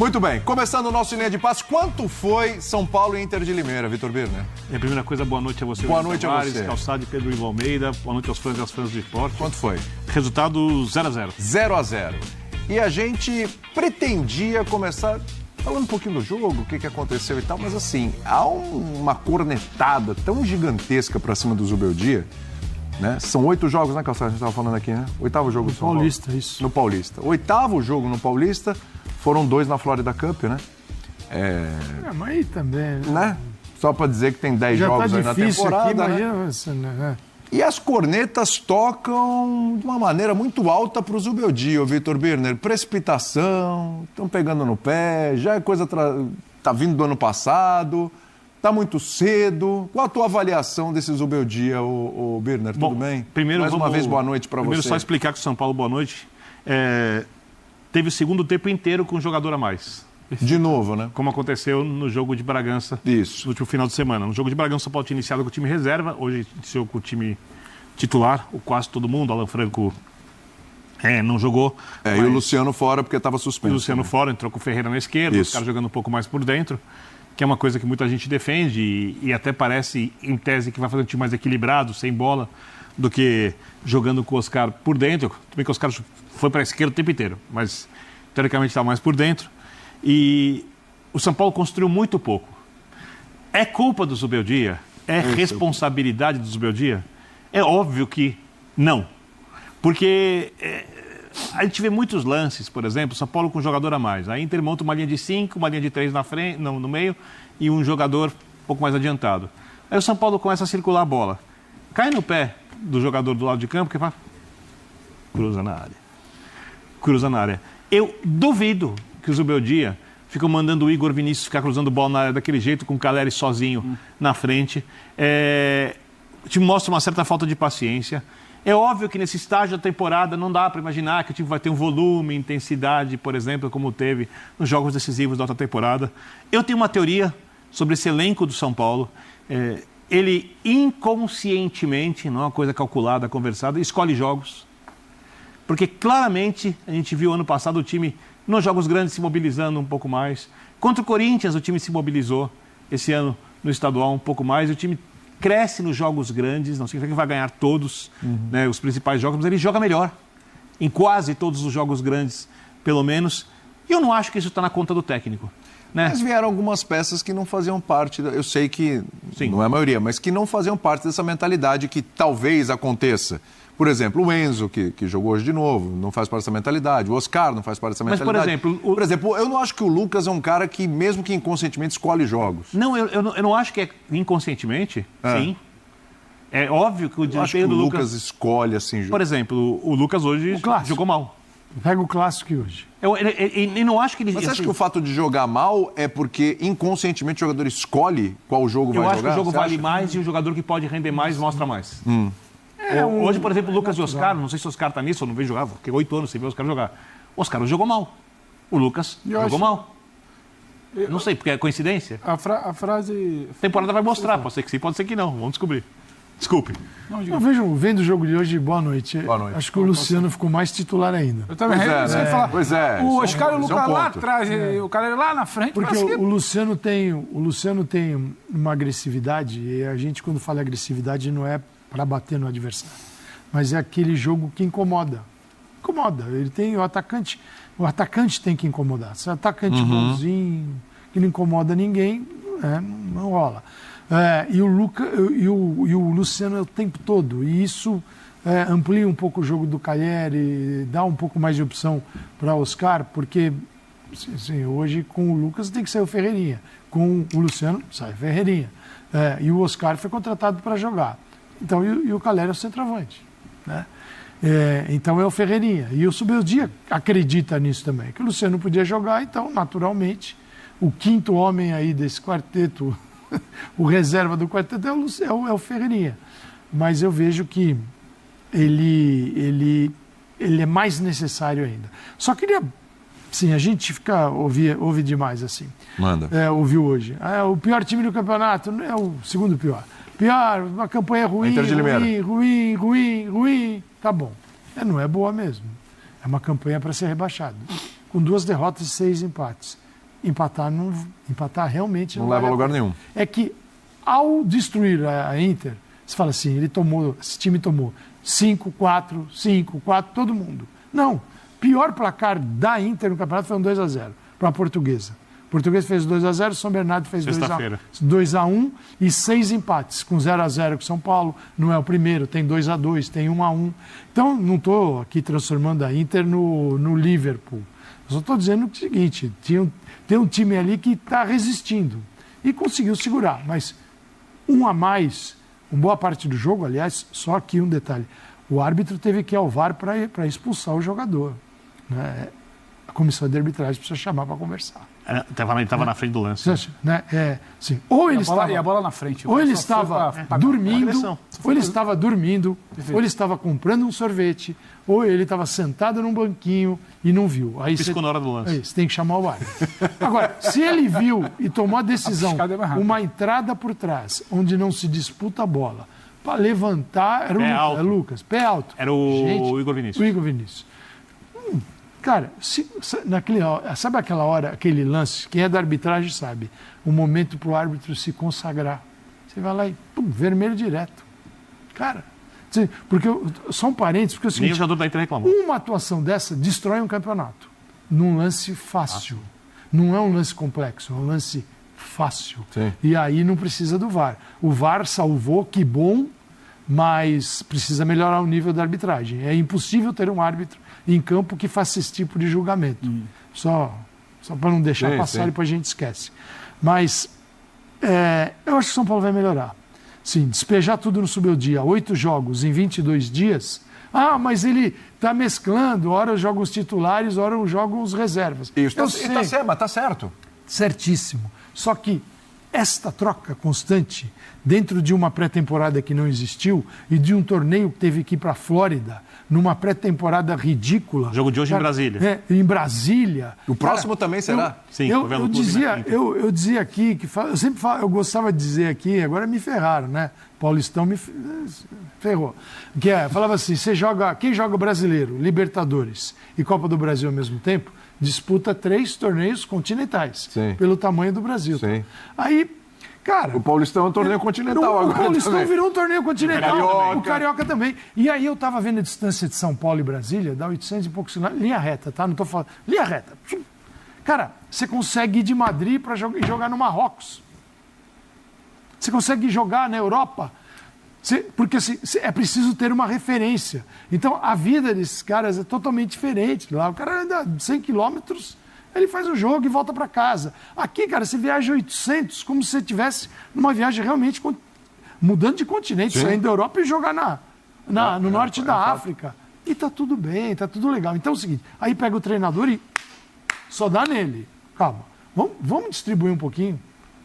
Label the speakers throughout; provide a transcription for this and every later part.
Speaker 1: Muito bem, começando o nosso linha de passe, quanto foi São Paulo e Inter de Limeira, Vitor Birner?
Speaker 2: E a primeira coisa, boa noite a você.
Speaker 1: Boa noite a você.
Speaker 2: Calçado de Pedro Ivo Almeida, boa noite aos fãs e às fãs do esporte.
Speaker 1: Quanto foi?
Speaker 2: Resultado 0-0.
Speaker 1: 0-0. E a gente pretendia começar falando um pouquinho do jogo, o que aconteceu e tal, mas assim, há uma cornetada tão gigantesca pra cima do Zubeldia, né? São 8 jogos, né, Calçado? A gente estava falando aqui, né? 8º jogo do São Paulo.
Speaker 3: Paulista, isso.
Speaker 1: No Paulista. 8º jogo no Paulista, foram 2 na Florida Cup, né?
Speaker 3: Mas aí também...
Speaker 1: Né? Só pra dizer que tem 10 jogos aí na temporada,
Speaker 3: aqui,
Speaker 1: né?
Speaker 3: imagina você, né?
Speaker 1: E as cornetas tocam de uma maneira muito alta pro Zubeldia, Vitor Birner. Precipitação, estão pegando no pé, já é coisa... tá vindo do ano passado... Tá muito cedo. Qual a tua avaliação desse Zubeldia, o Birner? Tudo bem?
Speaker 2: Primeiro,
Speaker 1: mais uma vez, boa noite para você.
Speaker 2: Primeiro, só explicar que o São Paulo, boa noite, teve o segundo tempo inteiro com um jogador a mais.
Speaker 1: De novo, né?
Speaker 2: Como aconteceu no jogo de Bragança.
Speaker 1: Isso.
Speaker 2: No último final de semana. No jogo de Bragança, o São Paulo tinha iniciado com o time reserva, hoje iniciou com o time titular, o quase todo mundo, Alan Franco não jogou.
Speaker 1: E o Luciano fora porque estava suspenso.
Speaker 2: O Luciano fora, entrou com o Ferreira na esquerda, os caras jogando um pouco mais por dentro, que é uma coisa que muita gente defende e até parece, em tese, que vai fazer um time mais equilibrado, sem bola, do que jogando com o Oscar por dentro. Também que o Oscar foi para a esquerda o tempo inteiro, mas teoricamente estava mais por dentro. E o São Paulo construiu muito pouco. É culpa do Zubeldia? É responsabilidade do Zubeldia? É óbvio que não. Porque a gente vê muitos lances, por exemplo, São Paulo com um jogador a mais. A Inter monta uma linha de 5, uma linha de 3 na frente, no meio e um jogador um pouco mais adiantado. Aí o São Paulo começa a circular a bola. Cai no pé do jogador do lado de campo que fala, cruza na área. Cruza na área. Eu duvido que o Zubeldia fica mandando o Igor Vinícius ficar cruzando bola na área daquele jeito, com o Caleri sozinho na frente. Te mostra uma certa falta de paciência. É óbvio que nesse estágio da temporada não dá para imaginar que o time vai ter um volume, intensidade, por exemplo, como teve nos jogos decisivos da outra temporada. Eu tenho uma teoria sobre esse elenco do São Paulo. Ele inconscientemente, não é uma coisa calculada, conversada, escolhe jogos. Porque claramente a gente viu ano passado o time nos jogos grandes se mobilizando um pouco mais. Contra o Corinthians o time se mobilizou esse ano no estadual um pouco mais. O time cresce nos jogos grandes, não significa que vai ganhar todos, né, os principais jogos, mas ele joga melhor em quase todos os jogos grandes, pelo menos. E eu não acho que isso está na conta do técnico. Né?
Speaker 1: Mas vieram algumas peças que não faziam parte, eu sei que
Speaker 2: Sim.
Speaker 1: não é a maioria, mas que não faziam parte dessa mentalidade que talvez aconteça. Por exemplo, o Enzo, que jogou hoje de novo, não faz parte dessa mentalidade. O Oscar não faz parte dessa mentalidade.
Speaker 2: Mas,
Speaker 1: por exemplo, eu não acho que o Lucas é um cara que, mesmo que inconscientemente, escolhe jogos.
Speaker 2: Não, eu não acho que é inconscientemente, sim. É óbvio que o desempenho do
Speaker 1: Lucas escolhe assim.
Speaker 2: Por exemplo, o Lucas hoje jogou mal.
Speaker 3: Pega o clássico hoje.
Speaker 2: Eu não acho que ele...
Speaker 1: Mas você acha que o fato de jogar mal é porque inconscientemente o jogador escolhe qual jogo vai jogar?
Speaker 2: Eu acho que o jogo vale mais e o jogador que pode render mais mostra mais. Hoje, por exemplo, o Lucas e o Oscar, não sei se o Oscar está nisso, eu não vejo jogar, porque 8 anos sem ver o Oscar jogar. O Oscar jogou mal. O Lucas jogou mal. Não sei, porque é coincidência.
Speaker 3: A frase...
Speaker 2: A temporada vai mostrar, pode ser que sim, pode ser que não. Vamos descobrir. Desculpe.
Speaker 3: Eu vejo, vendo o jogo de hoje, boa noite.
Speaker 1: Boa noite.
Speaker 3: Acho que o Luciano ficou mais titular ainda.
Speaker 4: Eu também falar.
Speaker 1: Pois é.
Speaker 4: O Oscar e o Lucas lá
Speaker 1: ponto.
Speaker 4: atrás, o cara é lá na frente.
Speaker 3: Porque o Luciano tem uma agressividade, e a gente, quando fala agressividade, não é para bater no adversário, mas é aquele jogo que incomoda. Incomoda. Ele tem o atacante tem que incomodar. Se o atacante bonzinho, que não incomoda ninguém, não rola. E o Luciano é o tempo todo, e isso amplia um pouco o jogo do Caleri, dá um pouco mais de opção para Oscar, porque hoje com o Lucas tem que sair o Ferreirinha, com o Luciano sai o Ferreirinha, e o Oscar foi contratado para jogar. Então, e o Caleri é o centroavante, né? Então é o Ferreirinha, e o Zubeldia acredita nisso também, que o Luciano podia jogar, então naturalmente o quinto homem aí desse quarteto, o reserva do quarteto é o Ferreirinha. Mas eu vejo que ele é mais necessário ainda. Só queria... Sim, a gente ouve demais assim.
Speaker 1: Manda.
Speaker 3: Ouviu hoje. O pior time do campeonato é o segundo pior. Pior, uma campanha ruim, ruim. Tá bom. Não é boa mesmo. É uma campanha para ser rebaixado. Com 2 derrotas e 6 empates. empatar realmente
Speaker 1: Não leva a lugar nenhum.
Speaker 3: É que ao destruir a Inter, você fala assim, esse time tomou 5-4, todo mundo. Não, pior placar da Inter no campeonato foi um 2-0 para a Portuguesa. A Portuguesa fez 2-0, São Bernardo fez 2-1 e 6 empates, com 0-0 com São Paulo, não é o primeiro, tem 2-2, tem 1-1. Então, não estou aqui transformando a Inter no Liverpool. Eu só estou dizendo o seguinte, tem um time ali que está resistindo e conseguiu segurar, mas um a mais, uma boa parte do jogo, aliás, só aqui um detalhe, o árbitro teve que ir ao VAR para expulsar o jogador. Né? A comissão de arbitragem precisa chamar para conversar.
Speaker 2: Ele estava na frente do lance.
Speaker 3: Né? Sim. Ou ele estava,
Speaker 4: e a bola na frente.
Speaker 3: Ou ele estava dormindo, ou ele estava dormindo,
Speaker 4: Perfeito.
Speaker 3: ou ele estava comprando um sorvete, ou ele estava sentado num banquinho e não viu. Aí
Speaker 2: Piscou na hora do lance.
Speaker 3: Aí você tem que chamar o árbitro. Agora, se ele viu e tomou a decisão, uma entrada por trás, onde não se disputa a bola, para levantar, era o Lucas, pé alto.
Speaker 2: Era o Igor Vinícius.
Speaker 3: O Igor Vinícius. Cara, sabe aquela hora, aquele lance, quem é da arbitragem sabe, o momento para o árbitro se consagrar. Você vai lá e, vermelho direto. Cara, porque, só um parênteses, porque é o seguinte,
Speaker 2: nem o jogador da Inter reclamou.
Speaker 3: Uma atuação dessa destrói um campeonato, num lance fácil. Não é um lance complexo, é um lance fácil.
Speaker 1: Sim.
Speaker 3: E aí não precisa do VAR. O VAR salvou, que bom, mas precisa melhorar o nível da arbitragem. É impossível ter um árbitro em campo que faça esse tipo de julgamento. Só para não deixar passar e depois a gente esquece. Mas eu acho que o São Paulo vai melhorar. Sim, despejar tudo no Subeldia, 8 jogos em 22 dias. Ah, mas ele está mesclando, ora jogam os titulares, ora jogam os reservas.
Speaker 1: Isso, mas tá certo.
Speaker 3: Certíssimo. Só que esta troca constante, dentro de uma pré-temporada que não existiu e de um torneio que teve que ir para a Flórida, numa pré-temporada ridícula.
Speaker 2: Jogo de hoje em Brasília.
Speaker 3: Em Brasília.
Speaker 1: O próximo também será?
Speaker 2: Sim,
Speaker 3: eu dizia aqui, eu gostava de dizer aqui, agora me ferraram, né? Paulistão me ferrou. Falava assim, quem joga brasileiro, Libertadores e Copa do Brasil ao mesmo tempo, disputa 3 torneios continentais, pelo tamanho do Brasil.
Speaker 1: Sim.
Speaker 3: Aí, cara...
Speaker 1: O Paulistão é um torneio continental agora.
Speaker 3: O Paulistão
Speaker 1: também.
Speaker 3: virou um torneio continental.
Speaker 1: Carioca.
Speaker 3: O Carioca também. E aí eu estava vendo a distância de São Paulo e Brasília, dá 800 e poucos quilômetros, linha reta, tá? Não estou falando... Linha reta. Cara, você consegue ir de Madrid para jogar no Marrocos. Você consegue jogar na Europa. Porque é preciso ter uma referência. Então, a vida desses caras é totalmente diferente. Lá, o cara anda 100 quilômetros, ele faz o jogo e volta para casa. Aqui, cara, você viaja 800 como se você estivesse numa viagem realmente mudando de continente, saindo da Europa e jogar no norte da África. E tá tudo bem, tá tudo legal. Então é o seguinte, aí pega o treinador e só dá nele. Calma, vamos distribuir um pouquinho.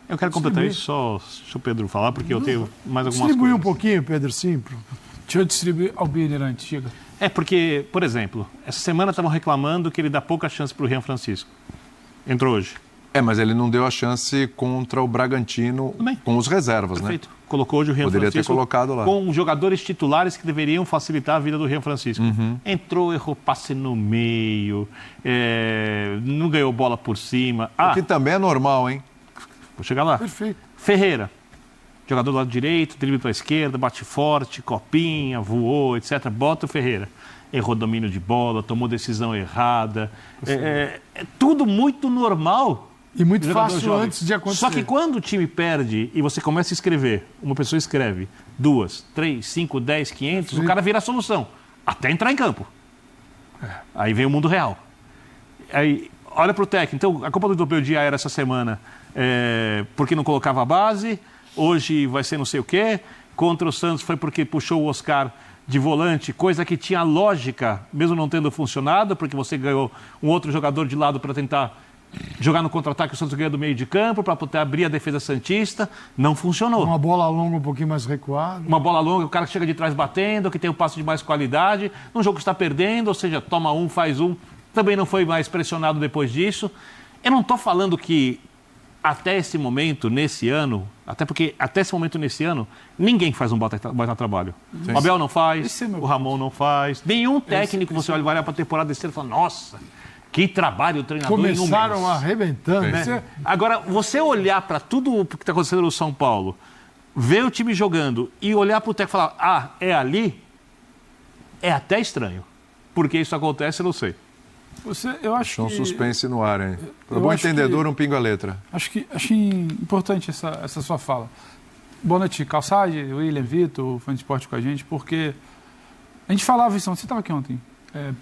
Speaker 2: Eu quero completar isso, só deixa o Pedro falar, porque eu tenho mais algumas
Speaker 3: distribuir
Speaker 2: coisas.
Speaker 3: um pouquinho, Pedro, sim.
Speaker 4: Deixa eu distribuir ao Birner antes, chega.
Speaker 2: Porque, por exemplo, essa semana estavam reclamando que ele dá pouca chance para o Rian Francisco. Entrou hoje.
Speaker 1: Mas ele não deu a chance contra o Bragantino com os reservas,
Speaker 2: Perfeito. Colocou hoje o Rian
Speaker 1: Poderia
Speaker 2: Francisco
Speaker 1: ter colocado lá.
Speaker 2: Com jogadores titulares que deveriam facilitar a vida do Rian Francisco. Entrou, errou passe no meio, não ganhou bola por cima.
Speaker 1: O que também é normal, hein?
Speaker 2: Vou chegar lá.
Speaker 3: Perfeito.
Speaker 2: Ferreira, jogador do lado direito, drible para a esquerda, bate forte, copinha, voou, etc. Bota o Ferreira. Errou domínio de bola, tomou decisão errada. É tudo muito normal.
Speaker 3: E muito fácil antes de acontecer.
Speaker 2: Só que quando o time perde e você começa a escrever, uma pessoa escreve 2, 3, 5, 10, 500, o cara vira a solução. Até entrar em campo. Aí vem o mundo real. Aí, olha para o técnico. Então, a Copa do Beldia era essa semana porque não colocava a base. Hoje vai ser não sei o quê. Contra o Santos foi porque puxou o Oscar de volante, coisa que tinha lógica, mesmo não tendo funcionado, porque você ganhou um outro jogador de lado para tentar jogar no contra-ataque, o Santos ganha do meio de campo para poder abrir a defesa santista. Não funcionou.
Speaker 3: Uma bola longa um pouquinho mais recuada.
Speaker 2: Uma bola longa, o cara que chega de trás batendo, que tem um passe de mais qualidade. Num jogo que está perdendo, ou seja, toma um, faz um. Também não foi mais pressionado depois disso. Eu não estou falando que até esse momento, nesse ano, até porque até esse momento, nesse ano, ninguém faz um baita trabalho. Sim. O Abel não faz, o Ramon não faz. Nenhum técnico, você olha para a temporada desse ano e fala, nossa, Que trabalho o treinador
Speaker 3: Começaram
Speaker 2: em 1 mês.
Speaker 3: arrebentando, né?
Speaker 2: Agora, você olhar para tudo o que está acontecendo no São Paulo, ver o time jogando e olhar para o técnico e falar, é ali, é até estranho. Por que isso acontece, eu não sei.
Speaker 4: Eu acho
Speaker 1: Um
Speaker 4: que...
Speaker 1: suspense no ar, hein? Para
Speaker 4: eu
Speaker 1: bom
Speaker 4: acho
Speaker 1: entendedor,
Speaker 4: que-
Speaker 1: um pingo a letra.
Speaker 4: Achei importante essa sua fala. Boa noite, Calçade, William, Vitor, fã de esporte com a gente, porque a gente falava isso, você estava aqui ontem,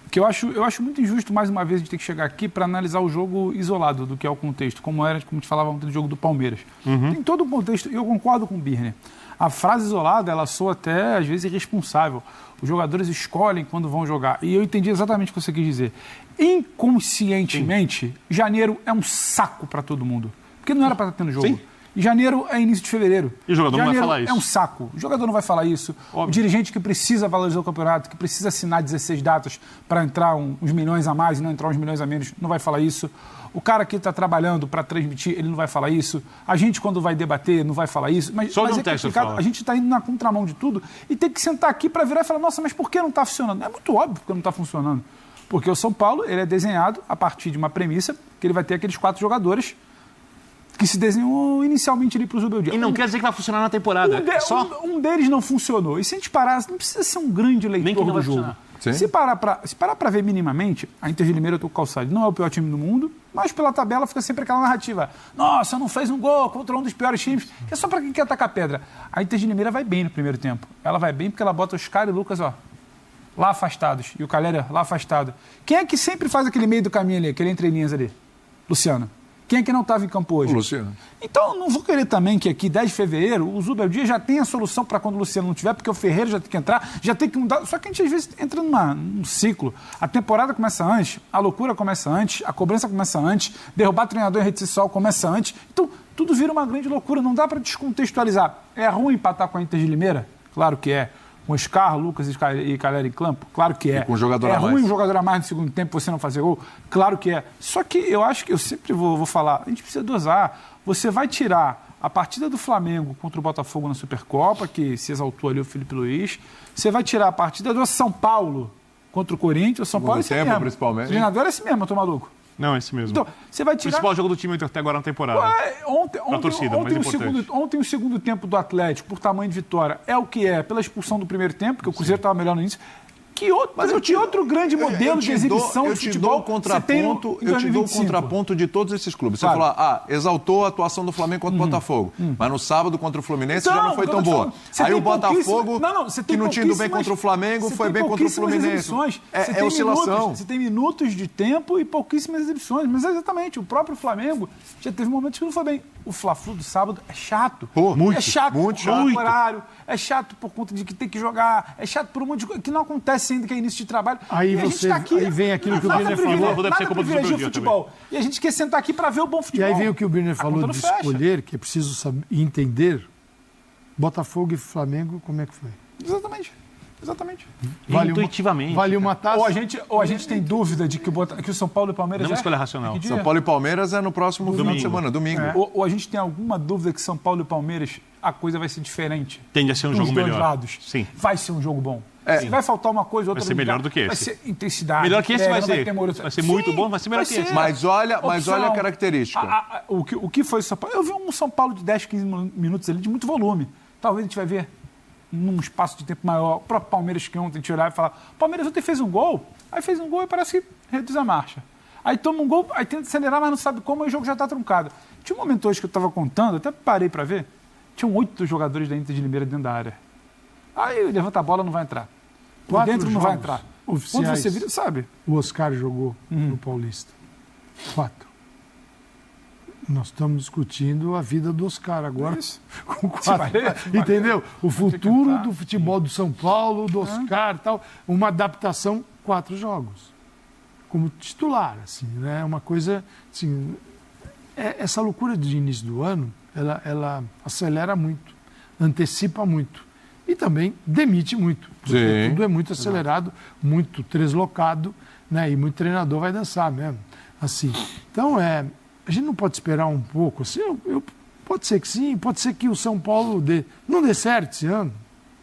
Speaker 4: que eu acho muito injusto, mais uma vez, a gente ter que chegar aqui para analisar o jogo isolado do que é o contexto, como a gente falava ontem do jogo do Palmeiras. Tem todo um contexto, e eu concordo com o Birner. A frase isolada, ela soa até, às vezes, irresponsável. Os jogadores escolhem quando vão jogar. E eu entendi exatamente o que você quis dizer. Inconscientemente, janeiro é um saco para todo mundo. Porque não era para estar tendo jogo.
Speaker 2: Sim.
Speaker 4: E janeiro é início de fevereiro.
Speaker 2: E o jogador não vai
Speaker 4: Janeiro
Speaker 2: falar isso.
Speaker 4: É um saco. O jogador não vai falar isso.
Speaker 2: Óbvio.
Speaker 4: O dirigente que precisa valorizar o campeonato, que precisa assinar 16 datas para entrar uns milhões a mais e não entrar uns milhões a menos, não vai falar isso. O cara que está trabalhando para transmitir, ele não vai falar isso. A gente, quando vai debater, não vai falar isso. Mas
Speaker 2: Só
Speaker 4: é
Speaker 2: não testa
Speaker 4: complicado.
Speaker 2: fala.
Speaker 4: A gente está indo na contramão de tudo e tem que sentar aqui para virar e falar, nossa, mas por que não está funcionando? É muito óbvio que não está funcionando. Porque o São Paulo, ele é desenhado a partir de uma premissa que ele vai ter aqueles 4 jogadores que se desenhou inicialmente ali para o Zubeldia.
Speaker 2: E não quer dizer que vai funcionar na temporada. Só
Speaker 4: Um deles não funcionou. E se a gente parar, não precisa ser um grande
Speaker 2: Nem que
Speaker 4: leitor
Speaker 2: não vai
Speaker 4: do jogo.
Speaker 2: funcionar.
Speaker 1: Sim.
Speaker 4: Se parar para ver minimamente, a Inter de Limeira, eu tô com o Calçado, não é o pior time do mundo, mas pela tabela fica sempre aquela narrativa. Nossa, não fez um gol contra um dos piores times. Que é só para quem quer atacar pedra. A Inter de Limeira vai bem no primeiro tempo. Ela vai bem porque ela bota os caras e Lucas, ó, lá afastados. E o Calera lá afastado. Quem é que sempre faz aquele meio do caminho ali, aquele entre linhas ali? Luciano. Quem é que não estava em campo hoje?
Speaker 1: O Luciano.
Speaker 4: Então, não vou querer também que aqui, 10 de fevereiro, o Zubeldia já tenha a solução para quando o Luciano não tiver, porque o Ferreira já tem que entrar, já tem que mudar. Só que a gente às vezes entra num ciclo. A temporada começa antes, a loucura começa antes, a cobrança começa antes, derrubar treinador em rede social começa antes. Então, tudo vira uma grande loucura. Não dá para descontextualizar. É ruim empatar com a Inter de Limeira? Claro que é. Com Oscar, Lucas e Calera em campo? Claro que é.
Speaker 1: E com um jogador
Speaker 4: é
Speaker 1: a mais.
Speaker 4: ruim um jogador a mais no segundo tempo você não fazer gol? Claro que é. Só que eu acho que eu sempre vou falar, a gente precisa dosar. Você vai tirar a partida do Flamengo contra o Botafogo na Supercopa, que se exaltou ali o Felipe Luiz. Você vai tirar a partida do São Paulo contra o Corinthians. O São Paulo é esse
Speaker 1: tempo,
Speaker 4: mesmo.
Speaker 1: principalmente.
Speaker 4: O treinador é esse mesmo, eu tô maluco.
Speaker 2: Não, é esse mesmo.
Speaker 4: Então, você vai
Speaker 2: O
Speaker 4: tirar...
Speaker 2: principal jogo do time até agora na temporada.
Speaker 4: Ontem o segundo tempo do Atlético, por tamanho de vitória, é o que é, pela expulsão do primeiro tempo, que o Cruzeiro estava melhor no início. Que outro grande modelo de exibição de futebol
Speaker 1: eu te dou o contraponto de todos esses clubes. Você
Speaker 4: Claro.
Speaker 1: falou, exaltou a atuação do Flamengo contra o Botafogo. Mas no sábado contra o Fluminense já não foi tão boa. Aí o Botafogo, que não tinha ido bem contra o Flamengo, foi bem contra o Fluminense. É oscilação.
Speaker 4: Você tem minutos de tempo e pouquíssimas exibições. Mas exatamente, o próprio Flamengo já teve momentos que não foi bem. O Fla-Flu do sábado é chato.
Speaker 1: Muito,
Speaker 4: é chato
Speaker 1: muito
Speaker 4: por conta do
Speaker 1: chato.
Speaker 4: horário, é chato por conta de que tem que jogar, é chato por um monte de coisa que não acontece ainda, que é início de trabalho.
Speaker 3: Aí
Speaker 4: E a gente
Speaker 3: você-
Speaker 4: tá aqui,
Speaker 3: aí vem aquilo que o
Speaker 4: nada
Speaker 3: Birner
Speaker 4: privilegia-
Speaker 3: falou.
Speaker 2: Deve ser
Speaker 4: nada
Speaker 2: culpa do
Speaker 4: privilegia o
Speaker 2: Zubeldia
Speaker 4: futebol. E a gente quer sentar aqui para ver o bom
Speaker 3: E
Speaker 4: futebol.
Speaker 3: aí vem o que o Birner
Speaker 4: A
Speaker 3: falou
Speaker 4: conta
Speaker 3: de
Speaker 4: não fecha.
Speaker 3: escolher, que é preciso entender Botafogo e Flamengo, como é que foi?
Speaker 4: Exatamente.
Speaker 2: Intuitivamente.
Speaker 3: Vale uma taça?
Speaker 4: Ou a gente tem dúvida de que o São Paulo e o Palmeiras
Speaker 2: Não é uma
Speaker 4: é?
Speaker 2: escolha racional.
Speaker 4: Que dia?
Speaker 1: São Paulo e Palmeiras é no próximo final de
Speaker 2: Domingo.
Speaker 1: semana, domingo.
Speaker 4: Ou a gente tem alguma dúvida que São Paulo e Palmeiras a coisa vai ser diferente?
Speaker 2: Tende a ser um
Speaker 4: Dos
Speaker 2: jogo
Speaker 4: dois
Speaker 2: melhor.
Speaker 4: lados.
Speaker 2: Sim.
Speaker 4: Vai ser um jogo bom.
Speaker 1: Sim.
Speaker 4: Vai faltar uma coisa, outra
Speaker 2: Vai ser melhor do que esse.
Speaker 4: Vai ser intensidade.
Speaker 2: Melhor que esse
Speaker 4: entrega,
Speaker 2: vai ser.
Speaker 4: ter moral.
Speaker 2: Vai ser muito bom, vai ser melhor que esse.
Speaker 1: Mas olha a característica.
Speaker 4: O que foi o São Paulo? Eu vi um São Paulo de 10, 15 minutos ali de muito volume. Talvez a gente vai ver num espaço de tempo maior. O próprio Palmeiras que ontem a gente olhar e falar, Palmeiras ontem fez um gol, aí fez um gol e parece que reduz a marcha. Aí toma um gol, aí tenta acelerar, mas não sabe como, aí o jogo já está truncado. Tinha um momento hoje que eu estava contando, até parei para ver, tinham 8 jogadores da Inter de Limeira dentro da área. Aí levanta a bola, não vai entrar. Por
Speaker 3: 4
Speaker 4: dentro não vai
Speaker 3: jogos
Speaker 4: entrar.
Speaker 3: oficiais.
Speaker 4: Quando você vira, sabe?
Speaker 3: O Oscar jogou no Paulista. 4. Nós estamos discutindo a vida do Oscar agora.
Speaker 4: Isso.
Speaker 3: Com 4.
Speaker 4: Se valer,
Speaker 3: Entendeu? O futuro
Speaker 4: entrar.
Speaker 3: do futebol do São Paulo, do Oscar e tal. Uma adaptação, 4 jogos. Como titular, assim, né? Uma coisa, assim... Essa loucura de início do ano, ela acelera muito, antecipa muito. E também demite muito. Porque
Speaker 1: Sim.
Speaker 3: tudo é muito acelerado, muito translocado, né? E muito treinador vai dançar mesmo. Assim. Então, a gente não pode esperar um pouco. Assim, pode ser que sim, pode ser que o São Paulo não dê certo esse ano.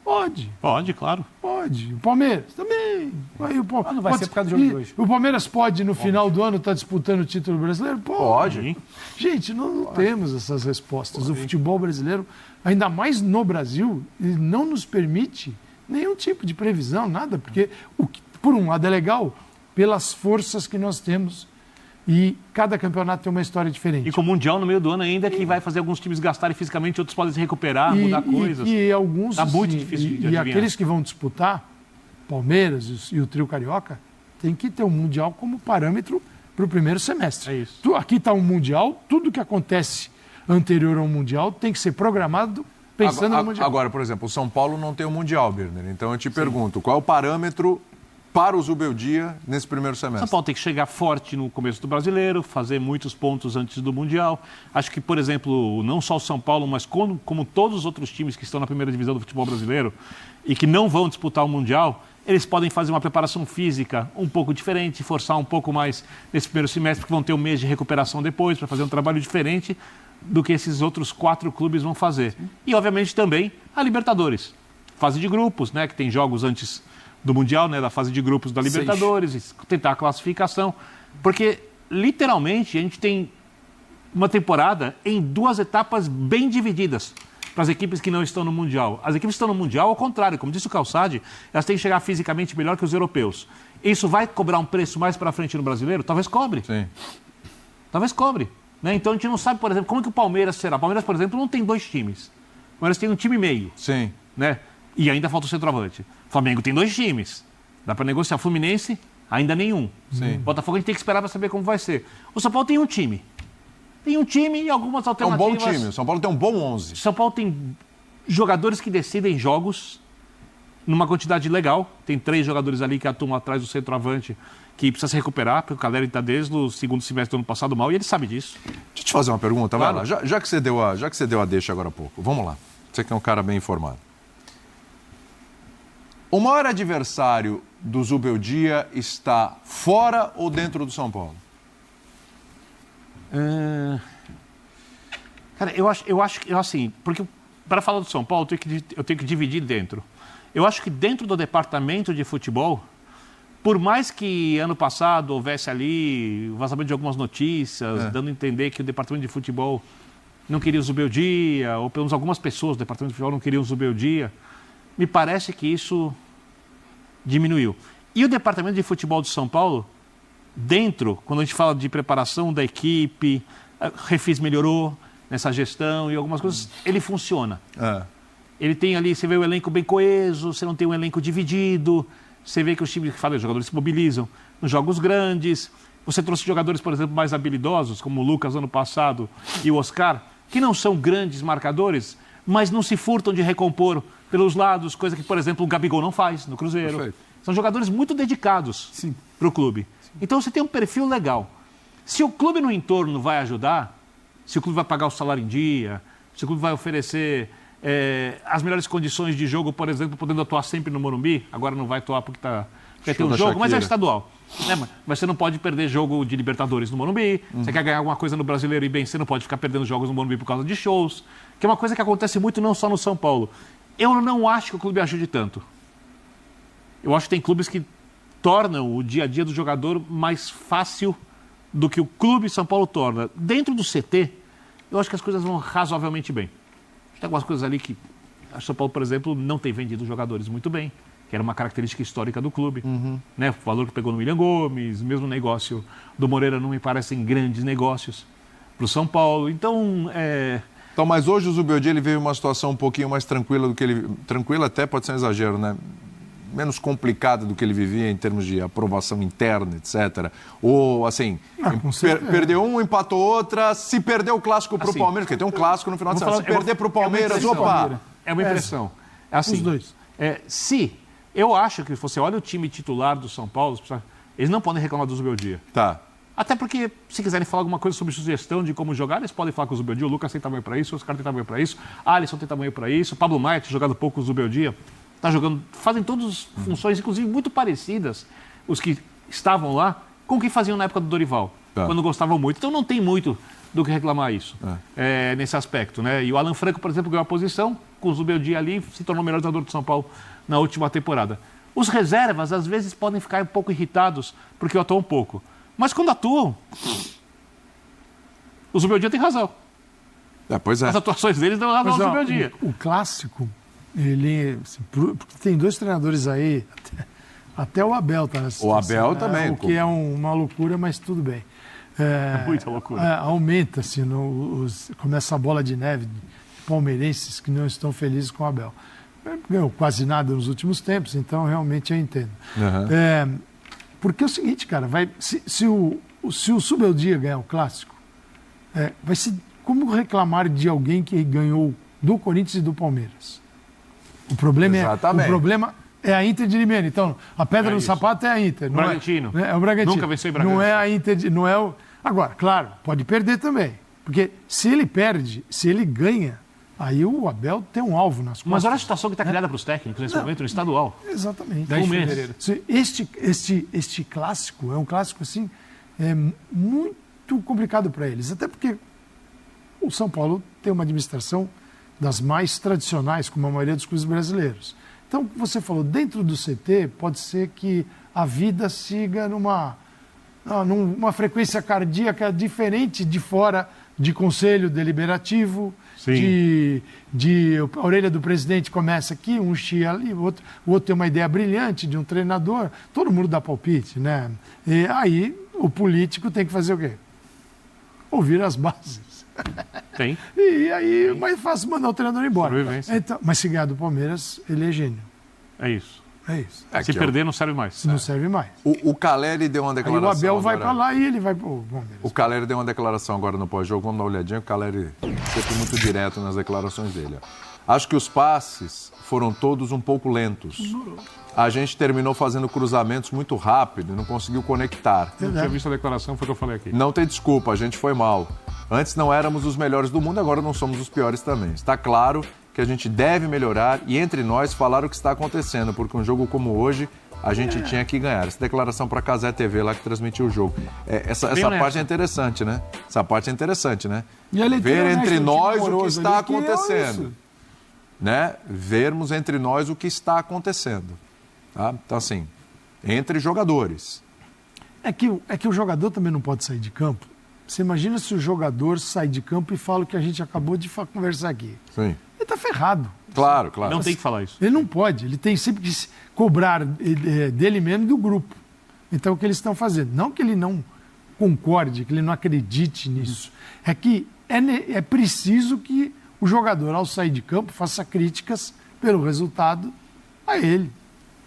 Speaker 3: Pode.
Speaker 2: Pode, claro.
Speaker 3: Pode. O Palmeiras também. Aí,
Speaker 4: não vai ser por causa do jogo de hoje.
Speaker 3: O Palmeiras pode, no final do ano, estar disputando o título brasileiro?
Speaker 1: Pode.
Speaker 3: Gente, não temos essas respostas. O futebol brasileiro, ainda mais no Brasil, ele não nos permite nenhum tipo de previsão, nada, porque, por um lado, é legal pelas forças que nós temos. E cada campeonato tem uma história diferente.
Speaker 2: E com o Mundial no meio do ano ainda, que vai fazer alguns times gastarem fisicamente, outros podem se recuperar, mudar coisas.
Speaker 3: E alguns...
Speaker 2: Tá muito difícil de adivinhar.
Speaker 3: E aqueles que vão disputar, Palmeiras e o trio carioca, tem que ter o Mundial como parâmetro para o primeiro semestre.
Speaker 2: É isso.
Speaker 3: Aqui está um Mundial, tudo que acontece anterior ao Mundial tem que ser programado pensando no Mundial.
Speaker 1: Agora, por exemplo, o São Paulo não tem o Mundial, Birner. Então eu te pergunto, qual é o parâmetro para o Zubeldia nesse primeiro semestre?
Speaker 2: São Paulo tem que chegar forte no começo do Brasileiro, fazer muitos pontos antes do Mundial. Acho que, por exemplo, não só o São Paulo, mas como todos os outros times que estão na primeira divisão do futebol brasileiro e que não vão disputar o Mundial, eles podem fazer uma preparação física um pouco diferente, forçar um pouco mais nesse primeiro semestre, porque vão ter um mês de recuperação depois para fazer um trabalho diferente do que esses outros 4 clubes vão fazer. E, obviamente, também a Libertadores. Fase de grupos, né, que tem jogos antes do Mundial, né, da fase de grupos da Libertadores, tentar a classificação. Porque, literalmente, a gente tem uma temporada em 2 etapas bem divididas para as equipes que não estão no Mundial. As equipes que estão no Mundial, ao contrário, como disse o Calçade, elas têm que chegar fisicamente melhor que os europeus. Isso vai cobrar um preço mais para frente no brasileiro? Talvez cobre.
Speaker 1: Sim.
Speaker 2: Talvez cobre. Né? Então, a gente não sabe, por exemplo, como que o Palmeiras será. O Palmeiras, por exemplo, não tem 2 times. O Palmeiras tem um time e meio.
Speaker 1: Sim.
Speaker 2: Né? E ainda falta o centroavante. O Flamengo tem 2 times. Dá para negociar. Fluminense, ainda nenhum.
Speaker 1: Sim.
Speaker 2: Botafogo a gente tem que esperar para saber como vai ser. O São Paulo tem um time. Tem um time e algumas
Speaker 1: É um
Speaker 2: alternativas.
Speaker 1: bom time. O São Paulo tem um bom 11.
Speaker 2: O São Paulo tem jogadores que decidem jogos numa quantidade legal. Tem 3 jogadores ali que atuam atrás do centroavante que precisa se recuperar, porque o Caleri está desde o segundo semestre do ano passado mal e ele sabe disso.
Speaker 1: Deixa eu te fazer uma pergunta,
Speaker 2: Claro.
Speaker 1: vai lá. Já que você deu a deixa agora há pouco, vamos lá. Você que é um cara bem informado. O maior adversário do Zubeldia está fora ou dentro do São Paulo?
Speaker 2: Cara, eu acho que, assim, porque para falar do São Paulo, eu tenho que dividir dentro. Eu acho que dentro do departamento de futebol, por mais que ano passado houvesse ali o vazamento de algumas notícias, dando a entender que o departamento de futebol não queria o Zubeldia, ou pelo menos algumas pessoas do departamento de futebol não queriam o Zubeldia, me parece que isso diminuiu. E o departamento de futebol de São Paulo, dentro, quando a gente fala de preparação da equipe, Refis melhorou nessa gestão e algumas coisas, ele funciona. Ele tem ali, você vê o elenco bem coeso, você não tem um elenco dividido, você vê que os times, os jogadores se mobilizam nos jogos grandes. Você trouxe jogadores, por exemplo, mais habilidosos, como o Lucas ano passado e o Oscar, que não são grandes marcadores, mas não se furtam de recompor pelos lados, coisa que, por exemplo, o Gabigol não faz no Cruzeiro.
Speaker 1: Perfeito.
Speaker 2: São jogadores muito dedicados para o clube. Então você tem um perfil legal. Se o clube no entorno vai ajudar, se o clube vai pagar o salário em dia, se o clube vai oferecer as melhores condições de jogo, por exemplo, podendo atuar sempre no Morumbi, agora não vai atuar porque vai ter um jogo, mas é estadual. Né? Mas você não pode perder jogo de Libertadores no Morumbi, você quer ganhar alguma coisa no Brasileiro e bem, você não pode ficar perdendo jogos no Morumbi por causa de shows, que é uma coisa que acontece muito não só no São Paulo. Eu não acho que o clube ajude tanto. Eu acho que tem clubes que tornam o dia a dia do jogador mais fácil do que o clube São Paulo torna. Dentro do CT, eu acho que as coisas vão razoavelmente bem. Tem algumas coisas ali que a São Paulo, por exemplo, não tem vendido jogadores muito bem, que era uma característica histórica do clube. Né? O valor que pegou no William Gomes, mesmo negócio do Moreira não me parecem grandes negócios para o São Paulo. Então,
Speaker 1: Então, mas hoje o Zubeldia ele veio uma situação um pouquinho mais tranquila do que ele... Tranquila até pode ser um exagero, né? Menos complicada do que ele vivia em termos de aprovação interna, etc. Ou, assim, perdeu um, empatou outra. Se perder o clássico para o Palmeiras, porque tem um clássico no final de semana. Se perder para o Palmeiras, opa!
Speaker 2: É uma impressão. É assim,
Speaker 3: os dois.
Speaker 2: Se eu acho que você olha o time titular do São Paulo, eles não podem reclamar do Zubeldia.
Speaker 1: Tá.
Speaker 2: Até porque, se quiserem falar alguma coisa sobre sugestão de como jogar, eles podem falar com o Zubeldia. O Lucas tem tamanho para isso, o Oscar tem tamanho para isso, Alisson tem tamanho para isso, o Pablo Maia tem jogado pouco o Zubeldia. Tá jogando, fazem todas as funções, inclusive muito parecidas, os que estavam lá, com o que faziam na época do Dorival, quando gostavam muito. Então não tem muito do que reclamar isso, nesse aspecto. Né? E o Alan Franco, por exemplo, ganhou a posição, com o Zubeldia ali, se tornou o melhor jogador do São Paulo na última temporada. Os reservas, às vezes, podem ficar um pouco irritados porque atuam um pouco. Mas quando atuam, o Zubeldia tem razão.
Speaker 1: Pois é.
Speaker 2: As atuações deles dão razão ao Zubeldia.
Speaker 3: O clássico, ele... Assim, porque tem 2 treinadores aí, até o Abel tá nessa situação,
Speaker 1: Abel também.
Speaker 3: O que é uma loucura, mas tudo bem.
Speaker 2: É muita loucura.
Speaker 3: Aumenta-se, começa a bola de neve de palmeirenses que não estão felizes com o Abel. Ganhou quase nada nos últimos tempos, então realmente eu entendo.
Speaker 1: Uhum.
Speaker 3: Porque é o seguinte, cara, se o Zubeldia ganhar o clássico, vai ser como reclamar de alguém que ganhou do Corinthians e do Palmeiras. O problema é a Inter de Limeira. Então, a pedra no sapato é a Inter.
Speaker 2: O Bragantino.
Speaker 3: É o Bragantino.
Speaker 2: Nunca venceu o Bragantino.
Speaker 3: Não é a Inter, não é o... Agora, claro, pode perder também. Porque se ele perde, se ele ganha, aí o Abel tem um alvo nas costas.
Speaker 2: Mas olha a situação que está criada para os técnicos nesse momento, no estadual.
Speaker 3: Exatamente.
Speaker 4: 10 de fevereiro.
Speaker 3: Este clássico é um clássico, assim, muito complicado para eles. Até porque o São Paulo tem uma administração das mais tradicionais, como a maioria dos clubes brasileiros. Então, você falou, dentro do CT, pode ser que a vida siga numa frequência cardíaca diferente de fora de conselho deliberativo, a orelha do presidente começa aqui, um chia ali, o outro tem uma ideia brilhante de um treinador, todo mundo dá palpite, né? E aí o político tem que fazer o quê? Ouvir as bases.
Speaker 2: Tem.
Speaker 3: E aí é mais fácil mandar o treinador embora.
Speaker 2: Então,
Speaker 3: mas se ganhar do Palmeiras, ele é gênio.
Speaker 2: É isso.
Speaker 3: É isso.
Speaker 2: Se perder, não serve mais.
Speaker 3: Não serve mais.
Speaker 1: O Caleri deu uma declaração.
Speaker 3: Aí o Abel vai
Speaker 1: agora.
Speaker 3: para lá e ele vai para o Palmeiras.
Speaker 1: O Caleri deu uma declaração agora no pós-jogo. Vamos dar uma olhadinha. O Caleri sempre muito direto nas declarações dele. Acho que os passes foram todos um pouco lentos. A gente terminou fazendo cruzamentos muito rápido e não conseguiu conectar.
Speaker 2: Não tinha visto a declaração, foi o que eu falei aqui.
Speaker 1: Não tem desculpa, a gente foi mal. Antes não éramos os melhores do mundo, agora não somos os piores também. Está claro que a gente deve melhorar e entre nós falar o que está acontecendo, porque um jogo como hoje a gente tinha que ganhar. Essa declaração para a Cazé TV lá que transmitiu o jogo. Essa parte é interessante, né? Essa parte é interessante, né? Ver entre nós o que está acontecendo. Né? Vermos entre nós o que está acontecendo. Tá? Então, assim, entre jogadores.
Speaker 3: É que o jogador também não pode sair de campo. Você imagina se o jogador sai de campo e fala o que a gente acabou de conversar aqui.
Speaker 1: Sim.
Speaker 3: Ele está ferrado.
Speaker 1: Claro.
Speaker 2: Não tem que falar isso.
Speaker 3: Ele não pode. Ele tem sempre que cobrar dele mesmo e do grupo. Então, o que eles estão fazendo? Não que ele não concorde, que ele não acredite nisso. É que é preciso que o jogador, ao sair de campo, faça críticas pelo resultado a ele,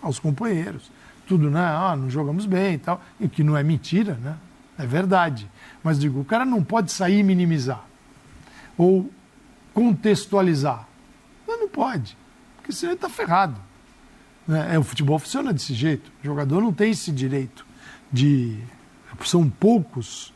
Speaker 3: aos companheiros. Tudo, né? Não jogamos bem e tal. E que não é mentira, né? É verdade. Mas, digo, o cara não pode sair e minimizar. Ou contextualizar. Não pode. Porque senão ele está ferrado. O futebol funciona desse jeito. O jogador não tem esse direito de... São poucos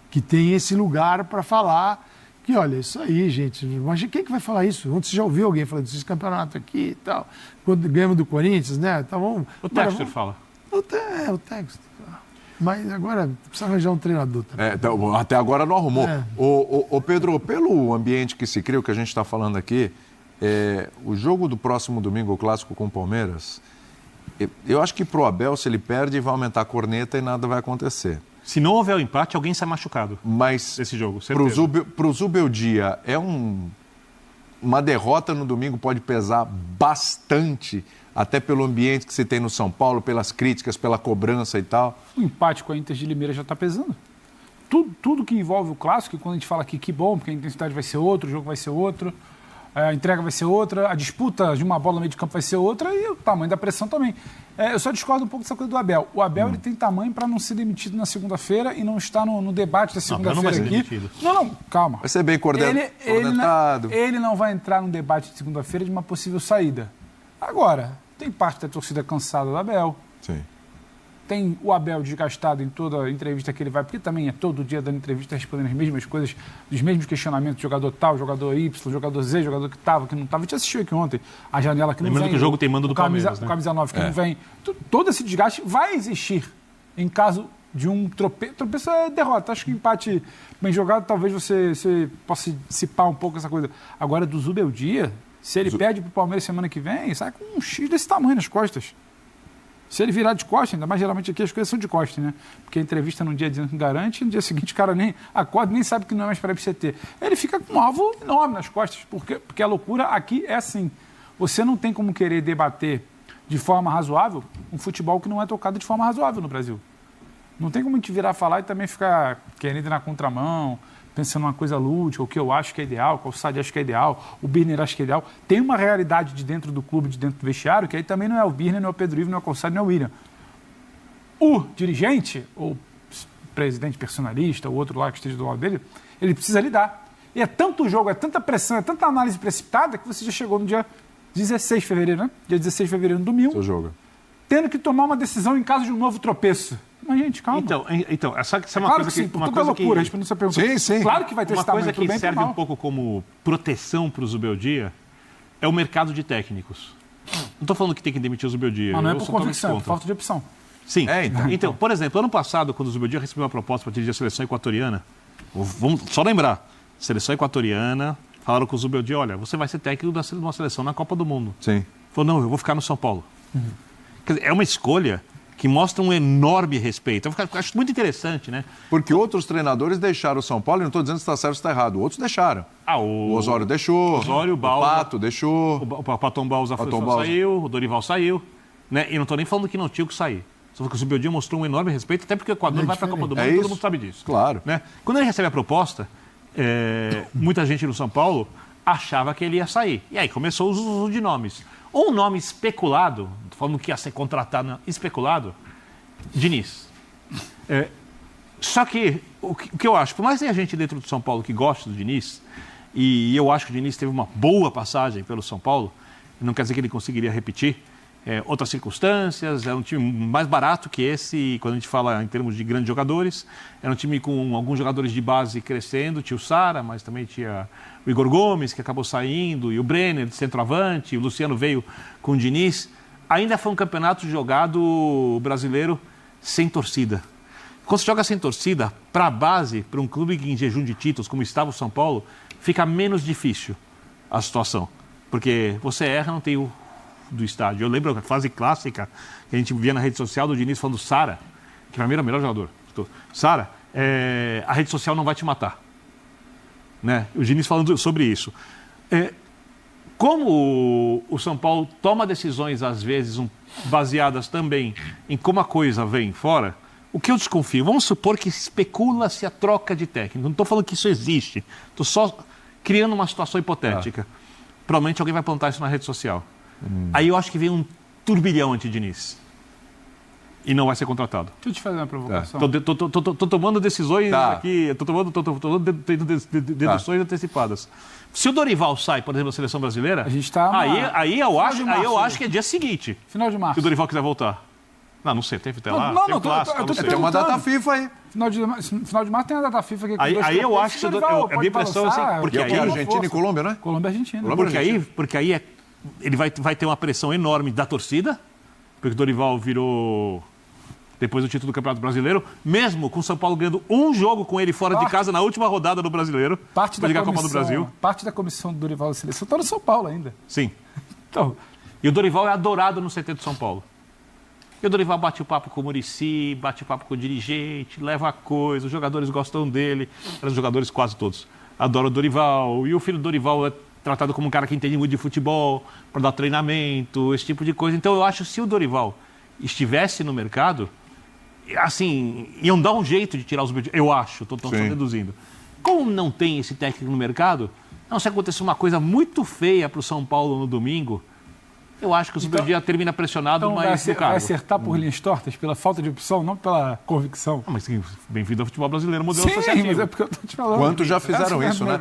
Speaker 3: que têm esse lugar para falar que, olha, isso aí, gente, imagina quem que vai falar isso? Ontem você já ouviu alguém falando desse campeonato aqui e tal? Quando ganhamos do Corinthians, né? Tá bom.
Speaker 2: O Textor fala.
Speaker 3: O Textor. Mas agora precisa arranjar um treinador também.
Speaker 1: Até agora não arrumou.
Speaker 3: É.
Speaker 1: Ô Pedro, pelo ambiente que se cria, o que a gente está falando aqui, o jogo do próximo domingo, o clássico com o Palmeiras, eu acho que pro Abel, se ele perde, vai aumentar a corneta e nada vai acontecer.
Speaker 2: Se não houver o empate, alguém sai machucado.
Speaker 1: Mas
Speaker 2: esse jogo, certeza.
Speaker 1: Pro Zubeldia, uma derrota no domingo pode pesar bastante, até pelo ambiente que se tem no São Paulo, pelas críticas, pela cobrança e tal.
Speaker 4: O empate com a Inter de Limeira já está pesando. Tudo que envolve o clássico, quando a gente fala aqui que bom, porque a intensidade vai ser outra, o jogo vai ser outro, a entrega vai ser outra, a disputa de uma bola no meio de campo vai ser outra e o tamanho da pressão também. Eu só discordo um pouco dessa coisa do Abel. O Abel ele tem tamanho para não ser demitido na segunda-feira e não estar no debate da segunda-feira aqui.
Speaker 2: Demitido.
Speaker 4: Não, calma.
Speaker 1: Vai ser bem coordenado.
Speaker 4: Ele não vai entrar no debate de segunda-feira de uma possível saída. Agora, tem parte da torcida cansada do Abel.
Speaker 1: Sim.
Speaker 4: Tem o Abel desgastado em toda a entrevista que ele vai, porque também é todo dia dando entrevista respondendo as mesmas coisas, dos mesmos questionamentos, jogador tal, jogador Y, jogador Z, jogador que estava, que não estava. A gente assistiu aqui ontem a janela que não vem.
Speaker 2: Lembrando que o jogo tem mando do Palmeiras, né?
Speaker 4: O camisa 9 que não vem. Todo esse desgaste vai existir em caso de um tropeço. Tropeço é derrota. Acho que empate bem jogado, talvez você possa dissipar um pouco essa coisa. Agora, do Zubeldia, Se ele perde pro Palmeiras semana que vem, sai com um X desse tamanho nas costas. Se ele virar de costas, ainda mais geralmente aqui as coisas são de costas, né? Porque a entrevista num dia dizendo que garante, no dia seguinte o cara nem acorda, nem sabe que não é mais para ir pro CT. Ele fica com um alvo enorme nas costas, porque a loucura aqui é assim. Você não tem como querer debater de forma razoável um futebol que não é tocado de forma razoável no Brasil. Não tem como a gente virar falar e também ficar querendo ir na contramão, pensando numa coisa lúdica, o que eu acho que é ideal, o que o Sadi acha que é ideal, o Birner acha que é ideal. Tem uma realidade de dentro do clube, de dentro do vestiário, que aí também não é o Birner, não é o Pedro Ivo, não é o Calçado, não é o William. O dirigente, ou presidente personalista, o outro lá que esteja do lado dele, ele precisa lidar. E é tanto jogo, é tanta pressão, é tanta análise precipitada que você já chegou no dia 16 de fevereiro, né? Dia 16 de fevereiro, no domingo.
Speaker 1: Seu jogo.
Speaker 3: Tendo que tomar uma decisão em caso de um novo tropeço. Mas, gente, calma.
Speaker 2: Então essa é uma
Speaker 3: Claro
Speaker 2: coisa
Speaker 3: que sim,
Speaker 2: uma
Speaker 3: toda
Speaker 2: coisa
Speaker 3: loucura,
Speaker 2: que,
Speaker 3: respondendo essa pergunta.
Speaker 1: Sim, sim.
Speaker 3: Claro que vai ter
Speaker 2: uma
Speaker 3: esse tamanho,
Speaker 2: coisa
Speaker 3: pro
Speaker 2: que
Speaker 3: bem e pro
Speaker 2: serve
Speaker 3: mal.
Speaker 2: um pouco como proteção para o Zubeldia é o mercado de técnicos. Não estou falando que tem que demitir o Zubeldia.
Speaker 3: Mas não é
Speaker 2: eu
Speaker 3: por
Speaker 2: sou totalmente
Speaker 3: convicção, é por
Speaker 2: contra.
Speaker 3: falta de opção.
Speaker 2: Sim.
Speaker 1: Então.
Speaker 2: Por exemplo, ano passado, quando o Zubeldia recebeu uma proposta para dirigir a seleção equatoriana, vamos só lembrar, seleção equatoriana, falaram com o Zubeldia, olha, você vai ser técnico de uma seleção na Copa do Mundo.
Speaker 1: Sim.
Speaker 2: Falou, não, eu vou ficar no São Paulo. Quer dizer, é uma escolha que mostra um enorme respeito. Eu acho muito interessante, né?
Speaker 1: Porque outros treinadores deixaram o São Paulo, e não estou dizendo se está certo ou se está errado. Outros deixaram.
Speaker 2: O
Speaker 1: O Osório deixou.
Speaker 2: Osório,
Speaker 1: o
Speaker 2: Balsa.
Speaker 1: Pato deixou.
Speaker 2: O Paton Balsa
Speaker 1: Paton Balsa.
Speaker 2: saiu, o Dorival saiu. Né? E não estou nem falando que não tinha o que sair. Só que o Zubeldia mostrou um enorme respeito, até porque o Equador vai para a Copa do Mundo,
Speaker 1: É
Speaker 2: todo
Speaker 1: isso.
Speaker 2: mundo sabe disso.
Speaker 1: Claro.
Speaker 2: Né? Quando ele recebe a proposta, muita gente no São Paulo achava que ele ia sair. E aí começou o uso de nomes. Um nome especulado, falando que ia ser contratado, especulado, Diniz. Só que o que eu acho, por mais que tenha gente dentro do São Paulo que gosta do Diniz, e eu acho que o Diniz teve uma boa passagem pelo São Paulo, não quer dizer que ele conseguiria repetir, outras circunstâncias, era um time mais barato que esse, quando a gente fala em termos de grandes jogadores, era um time com alguns jogadores de base crescendo, tinha o Sara, mas também tinha o Igor Gomes, que acabou saindo, e o Brenner, de centroavante, o Luciano veio com o Diniz. Ainda foi um campeonato jogado brasileiro sem torcida. Quando você joga sem torcida, para a base, para um clube em jejum de títulos, como estava o São Paulo, fica menos difícil a situação. Porque você erra, não tem o do estádio. Eu lembro a fase clássica que a gente via na rede social do Diniz falando Sara, que para mim era o melhor jogador. Sara, a rede social não vai te matar. Né? O Diniz falando sobre isso. Como o São Paulo toma decisões, às vezes, baseadas também em como a coisa vem fora, o que eu desconfio? Vamos supor que especula-se a troca de técnico. Não estou falando que isso existe. Estou só criando uma situação hipotética. Provavelmente alguém vai plantar isso na rede social. Aí eu acho que vem um turbilhão anti-Diniz. E não vai ser contratado.
Speaker 4: Deixa eu te fazer uma provocação.
Speaker 2: Tô tomando decisões aqui, tô tomando deduções antecipadas. Se o Dorival sai, por exemplo, da seleção brasileira,
Speaker 4: a gente tá
Speaker 2: aí eu acho que é dia seguinte.
Speaker 4: Final de março.
Speaker 2: Se o Dorival quiser voltar. Não sei, teve até lá.
Speaker 4: Não,
Speaker 2: tem o clássico, não sei.
Speaker 1: Tem uma data FIFA aí.
Speaker 4: Final de março tem a data FIFA aqui.
Speaker 2: Aí eu acho que a minha impressão é assim, porque aí
Speaker 1: Argentina e Colômbia, né?
Speaker 4: Colômbia e Argentina.
Speaker 2: Porque aí ele vai ter uma pressão enorme da torcida, porque o Dorival virou, depois do título do Campeonato Brasileiro, mesmo com o São Paulo ganhando um jogo com ele fora de casa na última rodada do Brasileiro, para ligar a Copa do Brasil.
Speaker 4: Parte da comissão do Dorival da seleção está no São Paulo ainda.
Speaker 2: Sim.
Speaker 4: Então,
Speaker 2: e o Dorival é adorado no CT do São Paulo. E o Dorival bate o papo com o Muricy, bate o papo com o dirigente, leva a coisa, os jogadores gostam dele, os jogadores quase todos adoram o Dorival, e o filho do Dorival é tratado como um cara que entende muito de futebol, para dar treinamento, esse tipo de coisa. Então eu acho que se o Dorival estivesse no mercado, assim, iam dar um jeito de tirar os... Eu acho, estou só deduzindo. Como não tem esse técnico no mercado, não se acontecer uma coisa muito feia para o São Paulo no domingo, eu acho que o Zubeldia termina pressionado,
Speaker 4: então
Speaker 2: mas no cargo.
Speaker 4: Vai acertar por linhas tortas, pela falta de opção, não pela convicção.
Speaker 2: Mas bem-vindo ao futebol brasileiro, modelo
Speaker 4: Sim,
Speaker 2: associativo.
Speaker 4: mas é porque eu tô te falando.
Speaker 1: Quantos já fizeram isso, né?